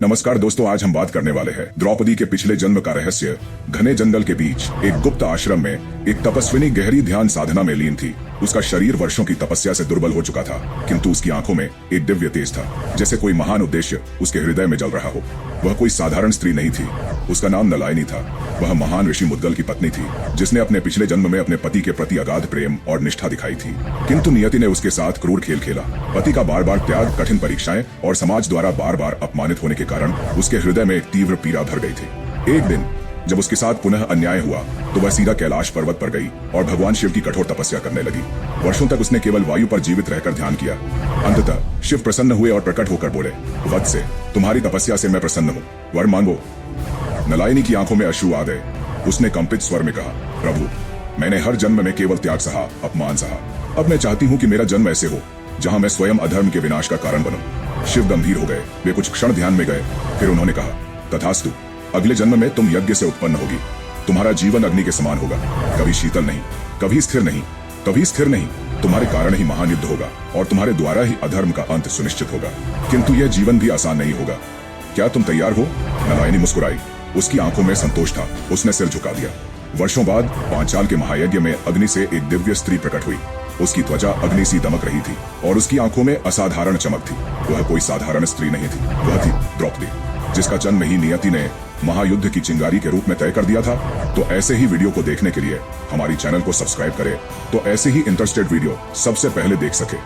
नमस्कार दोस्तों, आज हम बात करने वाले हैं द्रौपदी के पिछले जन्म का रहस्य। घने जंगल के बीच एक गुप्त आश्रम में एक तपस्विनी गहरी ध्यान साधना में लीन थी। उसका शरीर वर्षों की तपस्या से दुर्बल हो चुका था, किंतु उसकी आंखों में एक दिव्य तेज था, जैसे कोई महान उद्देश्य उसके हृदय में जल रहा हो। वह कोई साधारण स्त्री नहीं थी। उसका नाम नलायनी था। वह महान ऋषि मुद्गल की पत्नी थी, जिसने अपने पिछले जन्म में अपने पति के प्रति अगाध प्रेम और निष्ठा दिखाई थी। किंतु नियति ने उसके साथ क्रूर खेल खेला। पति का बार बार त्याग, कठिन परीक्षाएं और समाज द्वारा बार बार अपमानित होने के कारण उसके हृदय में एक तीव्र पीड़ा भर गई थी। एक दिन जब उसके साथ पुनः अन्याय हुआ तो वह सीधा कैलाश पर्वत पर गई और भगवान शिव की कठोर तपस्या करने लगी। वर्षों तक उसने केवल वायु पर जीवित रहकर ध्यान किया। अंततः शिव प्रसन्न हुए और प्रकट होकर बोले, वत्स, तुम्हारी तपस्या से मैं प्रसन्न हूँ, वर मांगो। नलायनी की आंखों में अश्रु आ गए। उसने कंपित स्वर में कहा, प्रभु, मैंने हर जन्म में केवल त्याग सहा, अपमान सहा। अब मैं चाहती हूँ कि मेरा जन्म ऐसे हो जहाँ मैं स्वयं अधर्म के विनाश का कारण बनूं। शिव गंभीर हो गए। वे कुछ क्षण ध्यान में गए, फिर उन्होंने कहा, तथास्तु, अगले जन्म में तुम यज्ञ से उत्पन्न होगी। तुम्हारा जीवन अग्नि के समान होगा, कभी शीतल नहीं, कभी स्थिर नहीं, कभी स्थिर नहीं। तुम्हारे कारण ही महान युद्ध होगा और तुम्हारे द्वारा ही अधर्म का अंत सुनिश्चित होगा। किंतु यह जीवन भी आसान नहीं होगा। क्या तुम तैयार हो? नलायनी मुस्कुराई। उसकी आंखों में संतोष था। उसने सिर झुका दिया। वर्षों बाद पांचाल के महायज्ञ में अग्नि से एक दिव्य स्त्री प्रकट हुई। उसकी त्वचा अग्नि सी दमक रही थी और उसकी आंखों में असाधारण चमक थी। वह कोई साधारण स्त्री नहीं थी, वह थी द्रौपदी, जिसका जन्म ही नियति ने महायुद्ध की चिंगारी के रूप में तय कर दिया था। तो ऐसे ही वीडियो को देखने के लिए हमारी चैनल को सब्सक्राइब करें, तो ऐसे ही इंटरेस्टेड वीडियो सबसे पहले देख सके।